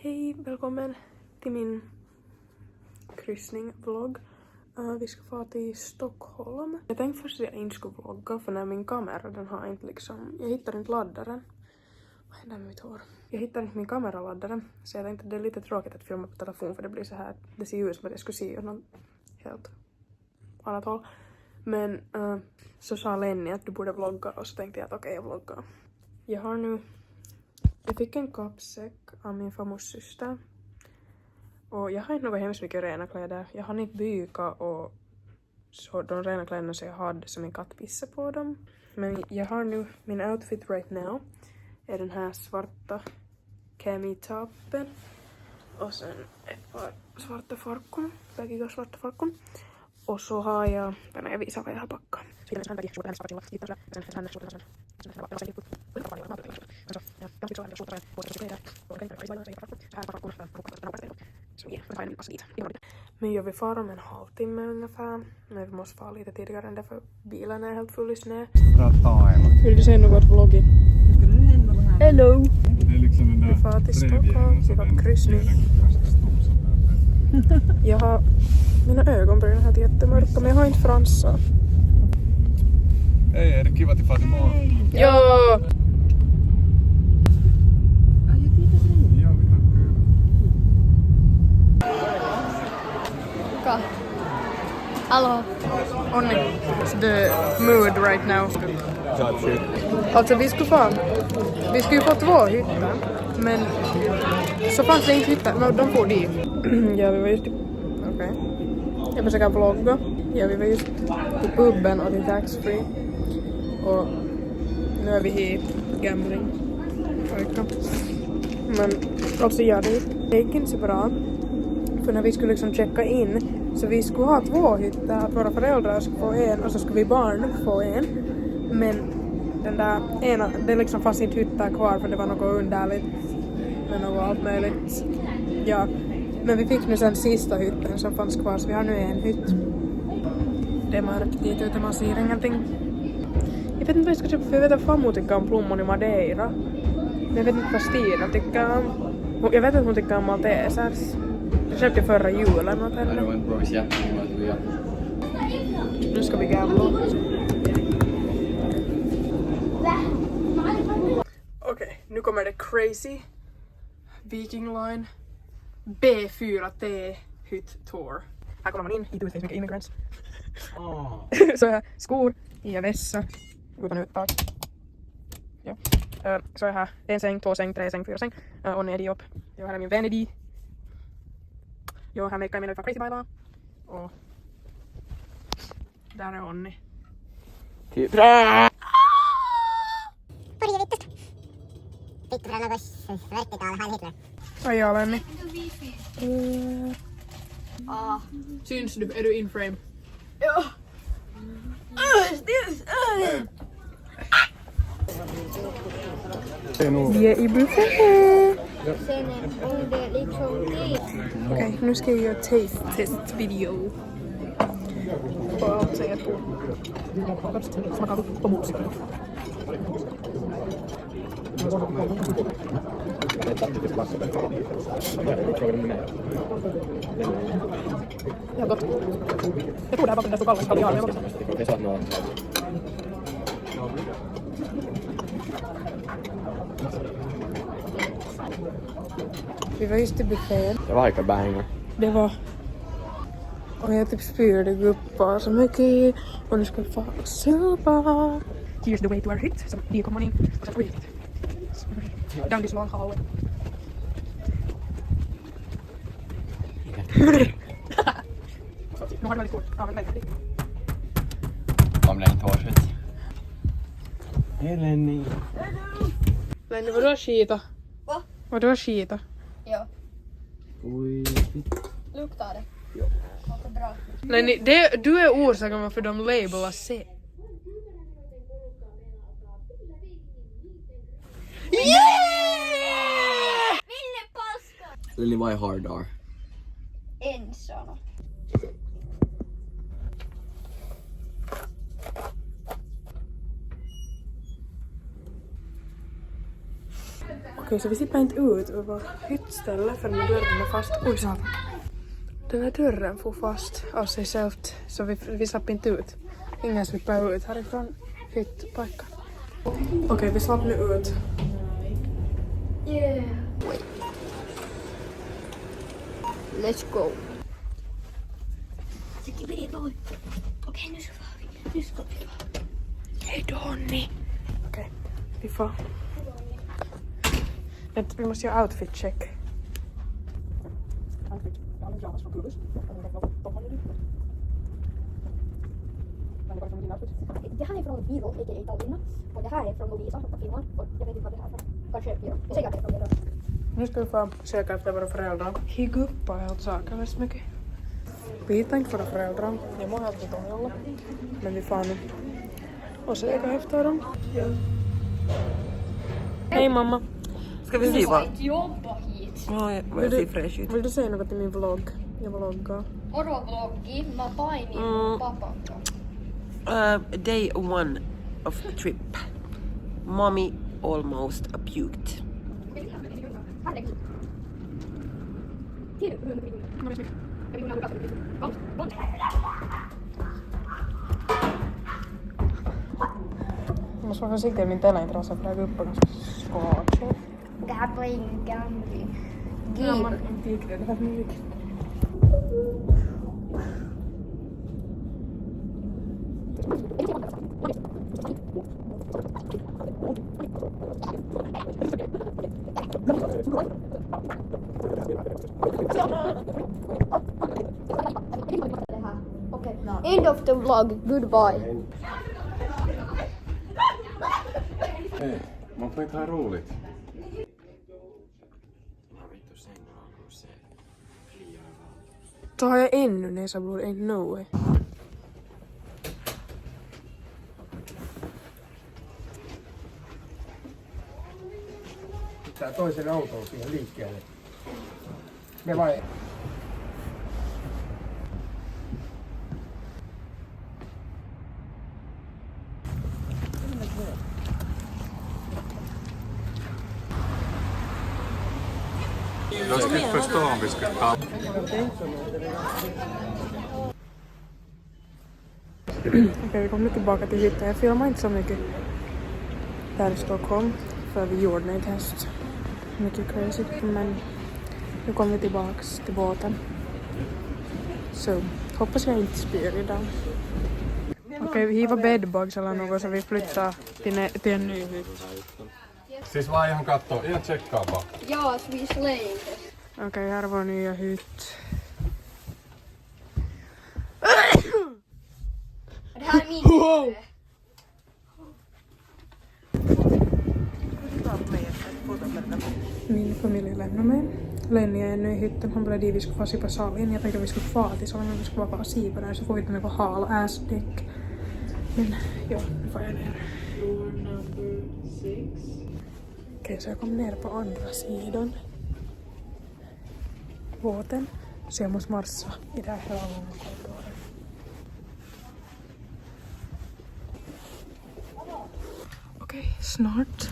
Hej, välkommen till min kryssning-vlogg. Vi ska få till Stockholm. Jag tänkte först att jag inte skulle vlogga för när min kamera, den har inte liksom, jag hittar inte laddaren. Vad händer med mitt hår? Jag hittar inte min kameraladdare, så jag tänkte att det är lite tråkigt att filma på telefon för det blir så här, det ser ut som att jag skulle se något helt annat håll. Men så sa Lenny att du borde vlogga och så tänkte jag att okej, jag vloggar. Jag fick en kappsäck av min farmors syster. Och jag har inte något hemskt mycket rena kläder. Jag har inte byka och så de rena kläderna så jag hade som en kattpisse på dem. Men jag har nu, min outfit right now är den här svarta cami-toppen. Och sen ett par svarta farkon, bägge svarta farkon. Och så har jag, jag visar vad jag har packat. Men jag vill fara om en halvtimme ungefär. Men vi måste fara lite tidigare än därför bilen är helt full i snö. Vill du säga något vloggigt? Hello! Vi far till Stockholm, vi var på kryssning. Mina ögon börjar helt jättemörka men jag har inte fransar. Hej, är det kiva till fart imorgon? Ja! Hallå! Onni, the mood right now. Alltså vi skulle få 2 hytter, men så fanns det inte hytter, men de får dit. Ja, vi var just okej. Jag försöker vlogga. Ja, vi var just till puben och till taxfree. Och nu är vi i gambling. Men alltså ja, det gick inte så bra. För när vi skulle liksom checka in så vi skulle ha 2 hytter, att våra föräldrar skulle få en och så skulle vi barn få en. Men den där ena, det liksom fanns inte hytter kvar för det var något underligt med något allt möjligt. Ja, men vi fick nu sen sista hytten som fanns kvar så vi har nu en hytt. Det är mörkt dit ute, man ser ingenting. Jag vet inte vad jag ska köpa för jag vet att farmor tycker om plommon i Madeira. Men jag vet inte vad Stina tycker om. Jag vet att hon tycker om Maltesers. Jag köpte förra julen åt henne. Nu ska vi gambla. Okej, nu kommer det crazy. Viking Line B4T Hytt Tour. Här kommer man in, hit ut, det är mycket immigrants. Så här, skor i en vässa utan uttag. Ja. Så är här, 1 säng, 2 säng, 3 säng, 4 säng. Och ner upp. Jag har här min Vanity. Jag har mejkat mina crazy bailar. Och där är Onni. Vittu för något vertikaal här Hitler. Vad gör Lenny? Syns du? Är du in frame? Ja. Vi är i buffeten. Sen om det liksom Okej, nu ska jag göra taste test video. På allt säger på. Smakar på musik. Ja, gott. Jag tror det här var den där så kallade kaviar. Vi var just i buffén. Det var aika banger. Det var... Och jag typ spyrde guppa så mycket. Och nu ska vi få supa. Here's the way to our hit. Så dit kommer man in. Och sen skit. Down this long hallway. Nu har det väldigt kort. Ja, men väldigt. Om det inte hårsvett. Hej Lenny. Lenny, vadå skita? Va? Vadå skita? Ja. Oj. Luktar det? Ja. Låter bra. Lenny, du är orsaken varför de labelar C. Yeah! Ville paska! Lenny, vad är hardar? En sano. Okej, så vi slipper inte ut ur vår hyttställe för den här dörren är fast. Oj, satan. Den här dörren får fast av sig självt så vi slapp inte ut. Ingen slipper ut härifrån hyttpojkar. Okej, vi slapp nu ut. Yeah. Let's go. Okej, nu ska vi fara. Hej då, honni. Okej, vi får. Vänta, vi måste göra outfit check. Det här är från Biro, vilket är i Tallinna. Och det här är från Lovisa, från Finland. Och jag vet inte vad det här är från. Kanske Biro. Jag säger att det är från Biro. Nu ska vi få söka efter våra föräldrar. Higga upp och helt saker väldigt mycket. Vi hittar inte våra föräldrar. Jag mår helt lite omjolla. Men vi får nu och söka efter dem. Hej mamma. Ska vi se vad? Jobba hit. Ja, vad jag ser fräsch ut. Vill du säga något till min vlogg? Jag vloggar. Morovloggi, mä painin papakka. Day 1 of the trip. Mommy almost puked. Jag måste vara försiktig med min teleinterasse för jag går upp på ganska skadlig. Det här var ingen gambling. Ja, man inte gick det. Det var mycket. Okay. End of the vlog. Goodbye. Man får inte ha roligt. Så har jag ännu näsablod, ain't no way. Pitää toisen auton siihen liikkeelle. Me vai... Jag skulle inte förstå om vi skulle ta. Okej, vi kommer tillbaka till hytten. Jag filmar inte så mycket där i Stockholm för vi gjorde ett test. Mycket crazy. Men nu kommer vi tillbaks till båten. Så hoppas jag inte spyr idag. Okej, vi hivar bedbugs eller något så vi flyttar till en ny hytt. Siis vaan ihan kattoo, ihan tsekkaa vaan. Ja, vi slänger. Okej, här är vår nya hytt. Det här är min hytte. Min familj lämnar mig. Lenny är ännu i hytten. Han blev dit vi skulle få sipa salin. Jag tänkte att vi skulle få till salin men vi skulle bara sipa där så får vi inte något hal ass-dick. Men ja, nu får jag ner. Okej, så jag kom ner på andra sidan båten. Så jag måste marsa i det här hela långa korridoren. Okej, snart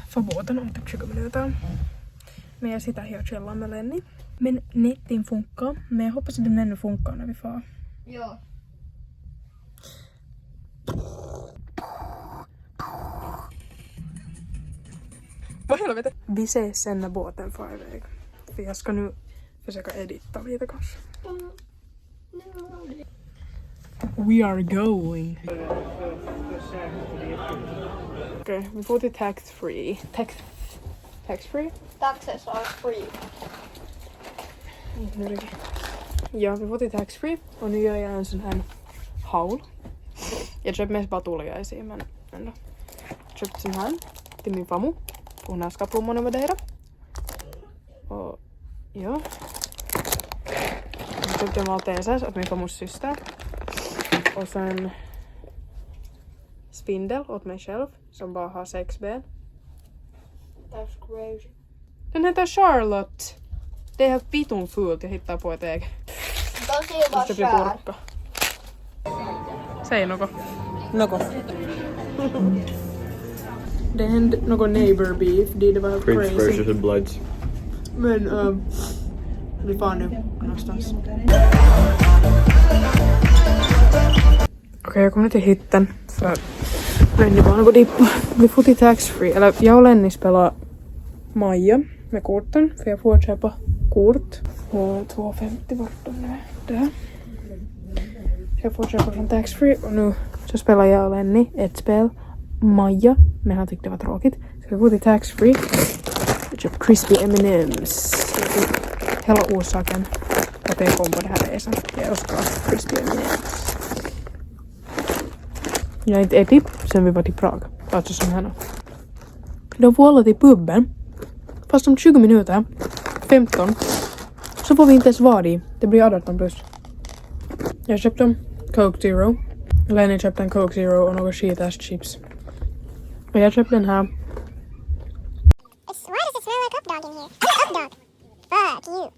får båten om typ 20 minuter. Men jag sitter här och chillar med Lenny. Men netten funkar. Men jag hoppas att den ännu funkar när vi får. Ja. Vad helvete? Vi ses sen när båten får iväg. För jag ska nu försöka edita lite kanske. We are going. Okej, vi får till tax-free. Tax-free? Taxes are free. Ja, vi får till tax-free. Och nu gör jag en sån här haul. Jag köpte mest bara tuliaisia, men ändå. Jag köpte sån här till min famu. Hon har skaplommorna med det. Och ja. Jag köpte maltesers åt min famus syster. Och sen spindel åt mig själv som bara har 6 ben. That's crazy. Den heter Charlotte. Det är helt vitun fult jag hittar på ett ägg. Tosi hyvä Måste bli skär. purkka. Säg något. Något. det hände något neighbor beef, det var Prince crazy. versus the Bloods. Men vi far nu någonstans. Okej, jag kommer till hytten för Lenny bara går dit på. Vi får till taxfree. Eller jag och Lenny spelar Maja med korten. För jag får köpa kort. Och 2,50 vart de nu är. Där. Jag får köpa från taxfree. Och nu så spelar jag och Lenny ett spel. Maja. Men han tyckte det var tråkigt. Så vi får till taxfree. Jag köper crispy M&M's. Hela orsaken att jag kom på det här resan. Jag älskar crispy M&M's. Jag har inte ätit sen vi var till Prag. Alltså som här. De får alla till puben. Fast om 20 minuter, 15, så får vi inte ens vara i. Det blir 18 plus. Jag köpte en Coke Zero. Lenny köpte en Coke Zero och några shit-ass chips. Och jag köpte den här. Why does it smell like hot dog in here? Hot dog! Fuck you!